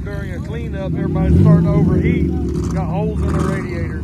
during a cleanup, everybody's starting to overheat. Got holes in the radiators.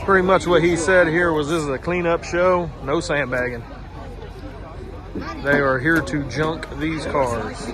Pretty much what he said here was this is a cleanup show, no sandbagging. They are here to junk these cars.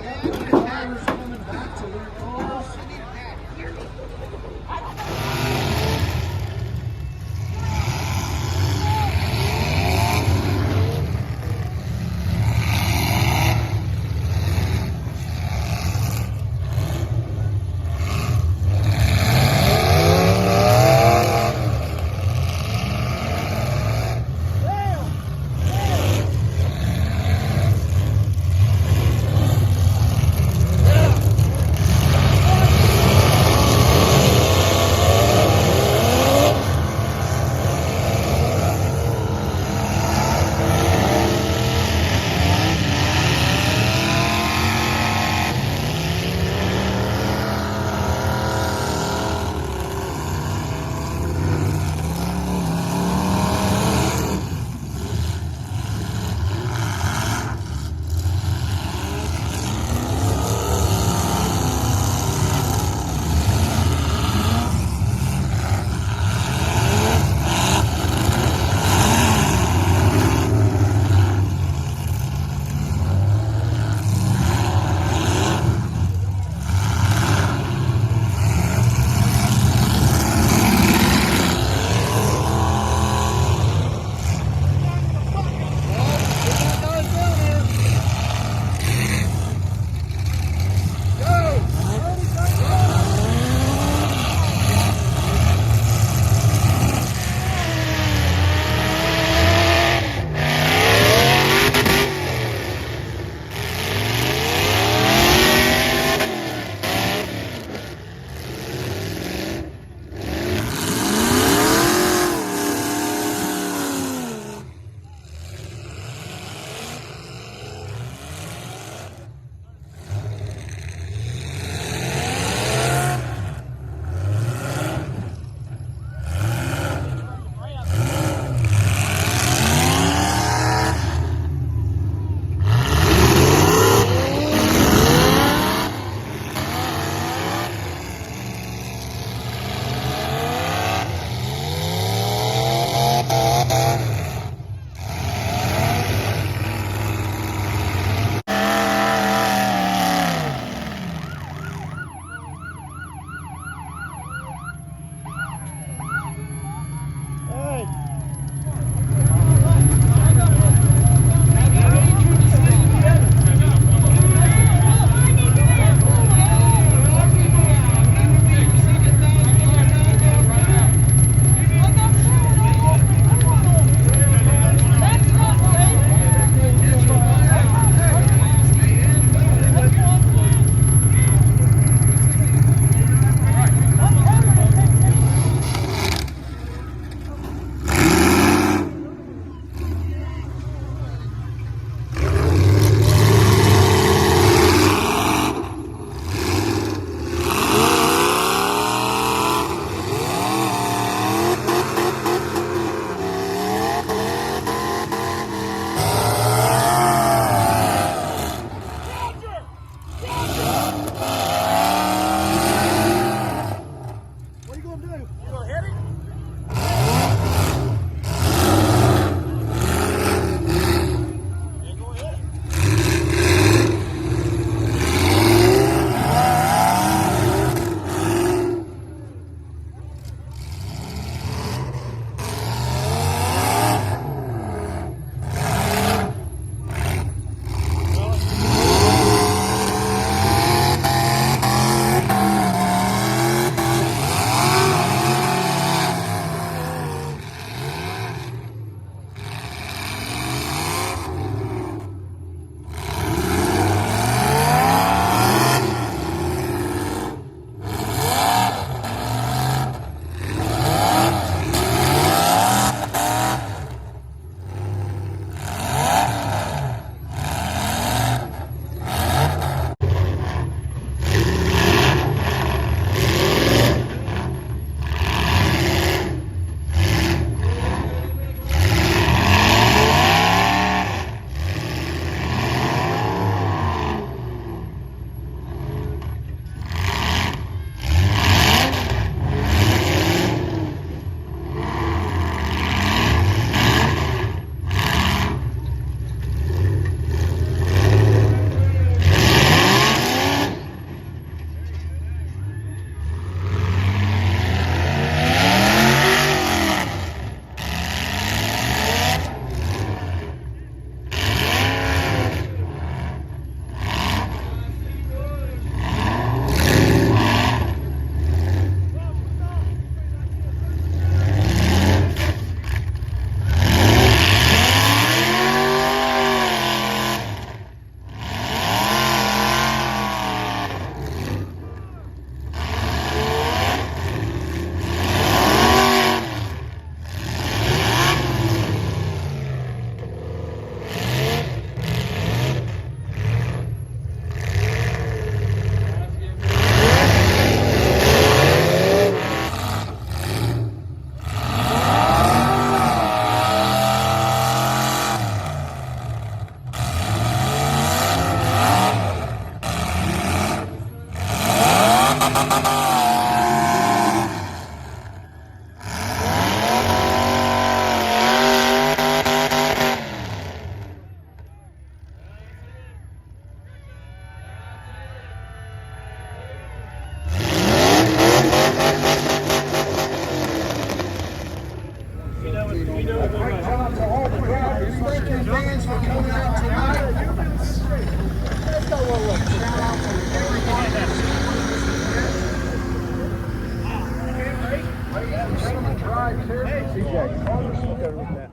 Reject. Look over with that.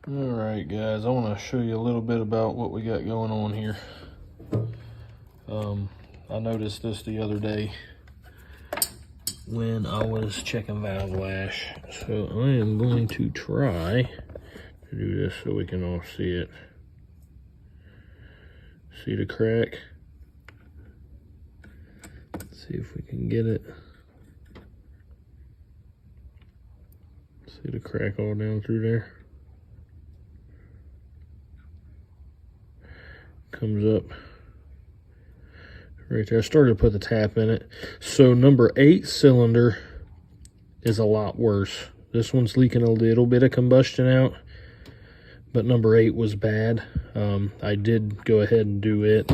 Alright guys, I want to show you a little bit about what we got going on here. I noticed this the other day when I was checking valve lash. So I am going to try to do this so we can all see it. See the crack? Let's see if we can get it. See the crack all down through there? Comes up right there. I started to put the tap in it. So number 8 cylinder is a lot worse. This one's leaking a little bit of combustion out, but number 8 was bad. I did go ahead and do it,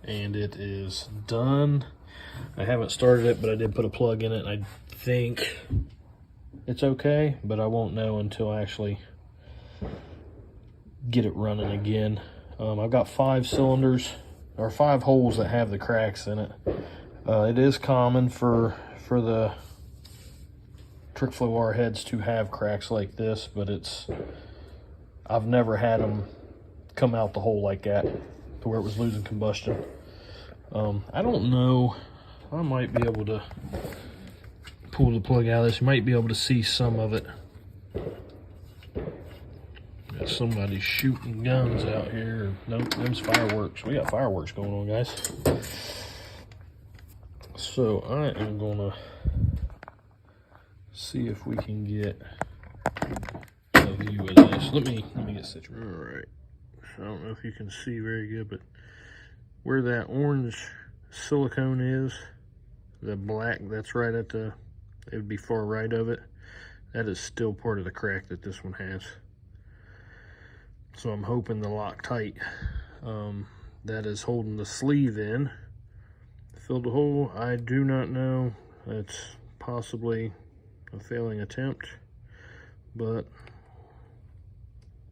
and it is done. I haven't started it, but I did put a plug in it, and I think it's okay, but I won't know until I actually get it running again. I've got 5 cylinders, or 5 holes that have the cracks in it. It is common for the trick flow wire heads to have cracks like this, but I've never had them come out the hole like that to where it was losing combustion. I don't know, I might be able to pull the plug out of this. You might be able to see some of it. Got somebody shooting guns out here. Nope, them's fireworks. We got fireworks going on, guys. So I am gonna see if we can get a view of this. Let me get situated. All right. So I don't know if you can see very good, but where that orange silicone is, the black that's right at it would be far right of it. That is still part of the crack that this one has. So I'm hoping the Loctite that is holding the sleeve in filled the hole. I do not know. It's possibly a failing attempt, but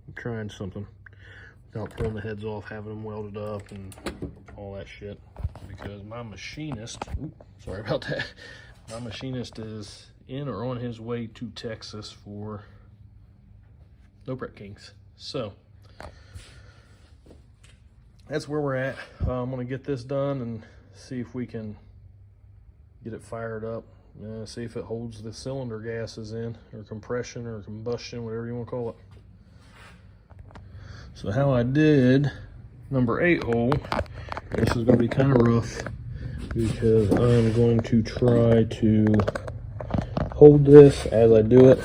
I'm trying something without pulling the heads off, having them welded up and all that shit, because my machinist, sorry about that, my machinist is in or on his way to Texas for No Prep Kings. So that's where we're at. I'm gonna get this done and see if we can get it fired up. See if it holds the cylinder gases in, or compression or combustion, whatever you want to call it. So how I did number 8 hole, this is going to be kind of rough. because I'm going to try to hold this as I do it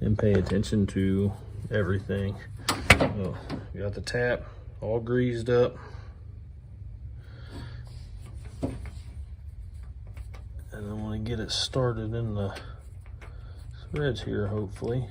and pay attention to everything. Oh, got the tap all greased up. And I want to get it started in the threads here, hopefully.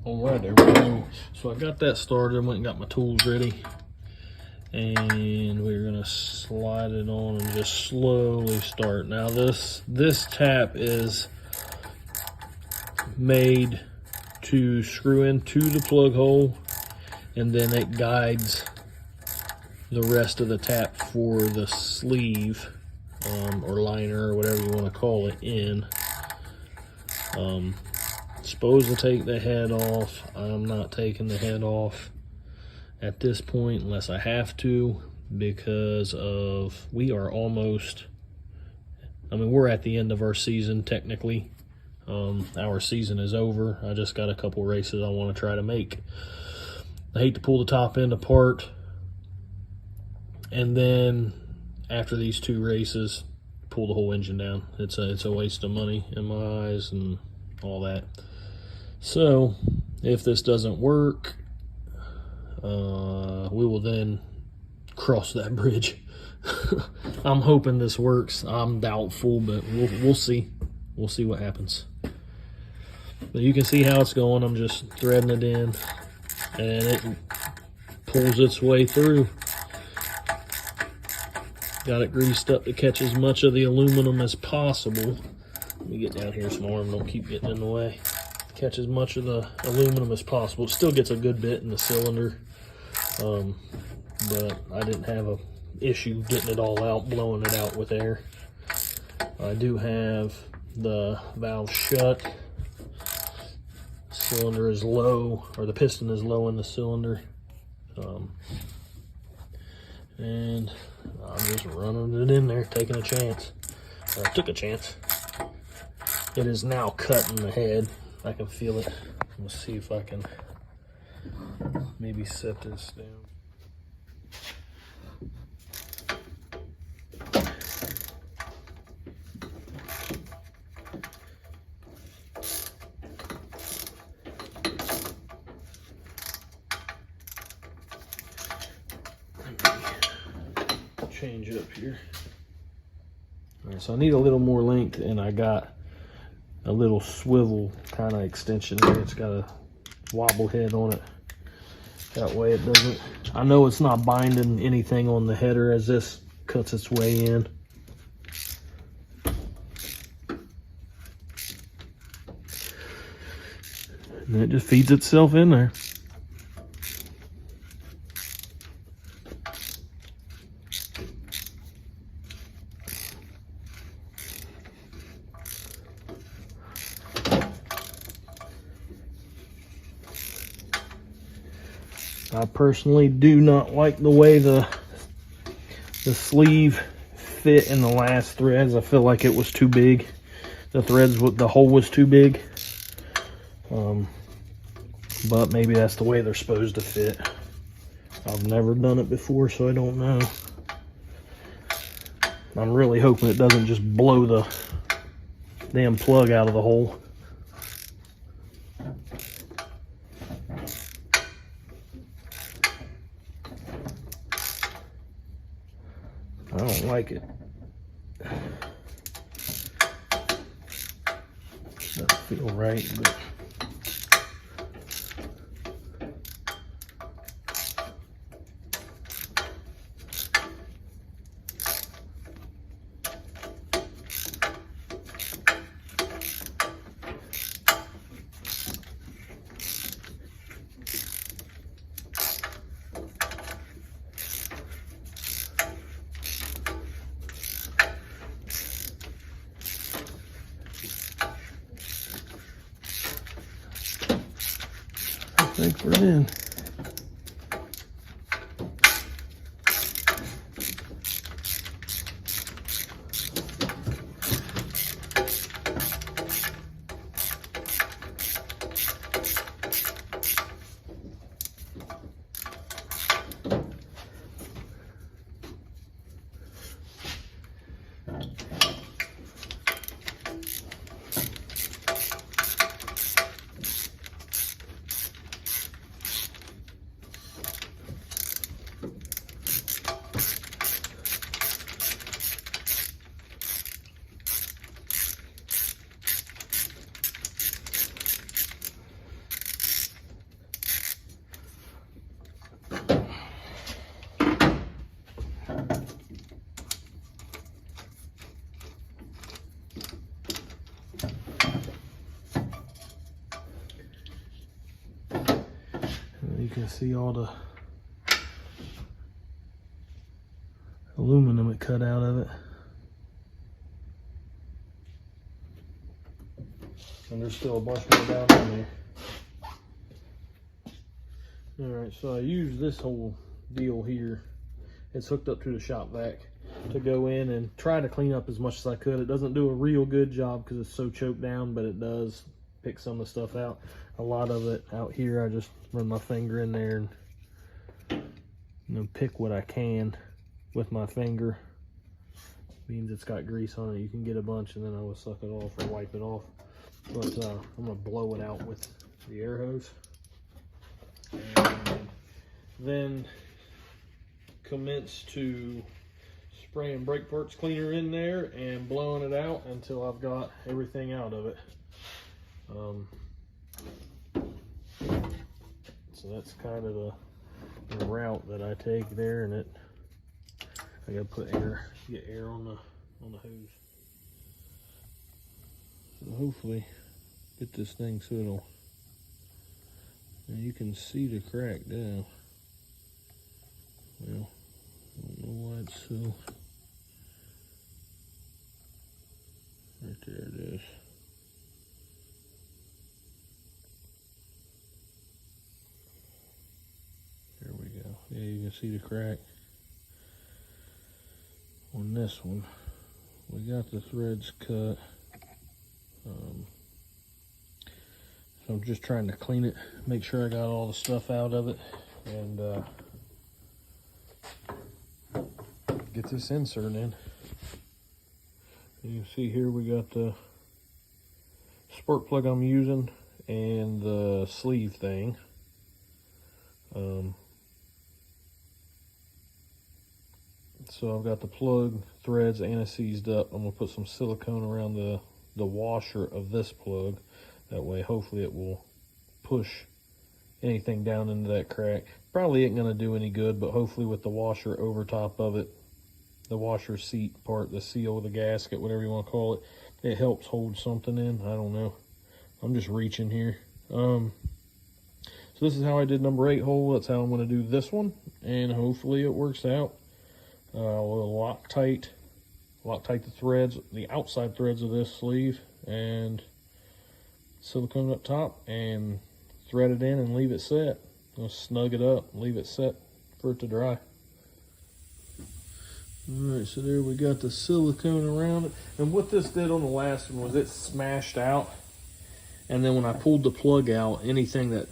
Alright, there we go. So I got that started, went and got my tools ready. And we're gonna slide it on and just slowly start. Now this tap is made to screw into the plug hole, and then it guides the rest of the tap for the sleeve or liner or whatever you want to call it in. Supposed to take the head off. I'm not taking the head off at this point unless I have to, because of we're at the end of our season technically. Our season is over. I just got a couple races I want to try to make. I hate to pull the top end apart and then after these 2 races pull the whole engine down. It's a waste of money in my eyes and all that. So if this doesn't work, we will then cross that bridge. I'm hoping this works. I'm doubtful, but we'll see. We'll see what happens. But you can see how it's going. I'm just threading it in, and it pulls its way through. Got it greased up to catch as much of the aluminum as possible. Let me get down here some more and don't keep getting in the way. Catch as much of the aluminum as possible. It still gets a good bit in the cylinder, but I didn't have a issue getting it all out, blowing it out with air. I do have the valve shut. Cylinder is low, or the piston is low in the cylinder, and I'm just running it in there, taking a chance. I took a chance. It is now cut in the head. I can feel it. Let's see if I can maybe set this down. Change it up here. All right, so I need a little more length, and I got a little swivel kind of extension there. It's got a wobble head on it. That way it doesn't, I know it's not binding anything on the header as this cuts its way in. And it just feeds itself in there. I personally do not like the way the sleeve fit in the last threads. I feel like it was too big. The hole was too big. But maybe that's the way they're supposed to fit. I've never done it before, so I don't know. I'm really hoping it doesn't just blow the damn plug out of the hole. I don't like it. Doesn't feel right, but think we're in. You can see all the aluminum it cut out of it. And there's still a bunch more down in there. Alright, so I used this whole deal here. It's hooked up to the shop vac to go in and try to clean up as much as I could. It doesn't do a real good job because it's so choked down, but it does pick some of the stuff out. A lot of it out here, I just run my finger in there and pick what I can with my finger. Means it's got grease on it. You can get a bunch and then I will suck it off or wipe it off. But I'm gonna blow it out with the air hose. And then commence to spraying brake parts cleaner in there and blowing it out until I've got everything out of it. So that's kind of the route that I take there, and I gotta put get air on the hose. So hopefully get this thing so it'll, now you can see the crack down. Well, I don't know why it's so, right there it is. There we go. Yeah, you can see the crack on this one. We got the threads cut. So I'm just trying to clean it, make sure I got all the stuff out of it, and get this insert in. You can see here we got the spark plug I'm using and the sleeve thing. So I've got the plug, threads, and seized up. I'm gonna put some silicone around the washer of this plug. That way, hopefully it will push anything down into that crack. Probably ain't gonna do any good, but hopefully with the washer over top of it, the washer seat part, the seal of the gasket, whatever you want to call it, it helps hold something in. I don't know. I'm just reaching here. So this is how I did number 8 hole. That's how I'm going to do this one, and hopefully it works out. We'll Loctite the threads, the outside threads of this sleeve, and silicone up top, and thread it in and leave it set. I'll snug it up, leave it set for it to dry. Alright, so there we got the silicone around it. And what this did on the last one was it smashed out. And then when I pulled the plug out, anything that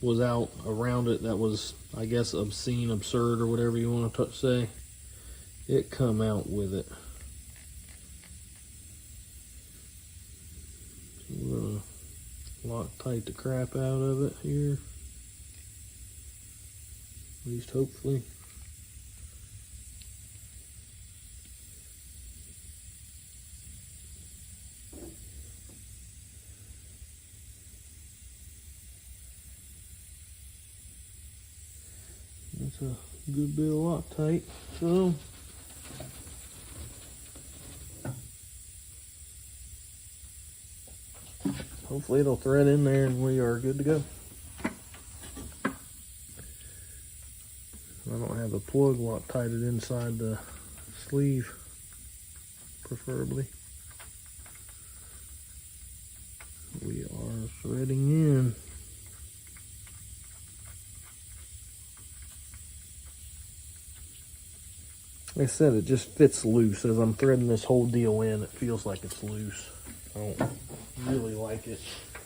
was out around it that was, I guess, obscene, absurd, or whatever you want to say, it come out with it. We're gonna Loctite the crap out of it here. At least hopefully. That's a good bit of Loctite. So hopefully it'll thread in there and we are good to go. I don't have the plug Loctited inside the sleeve, preferably. We are threading in. Like I said, it just fits loose. As I'm threading this whole deal in, it feels like it's loose. I don't really like it,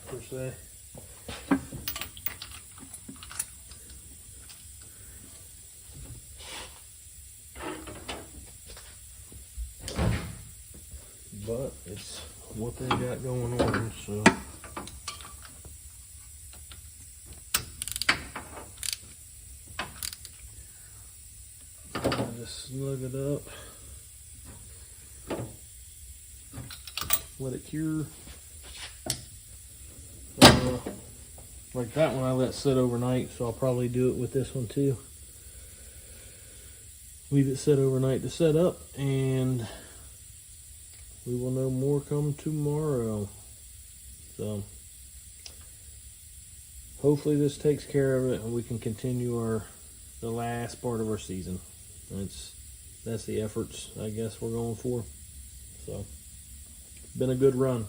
per se. But it's what they got going on, so. Just snug it up. Let it cure. Like that one I let sit overnight, so I'll probably do it with this one too. Leave it sit overnight to set up, and we will know more come tomorrow. So hopefully this takes care of it and we can continue the last part of our season. That's the efforts I guess we're going for. So been a good run.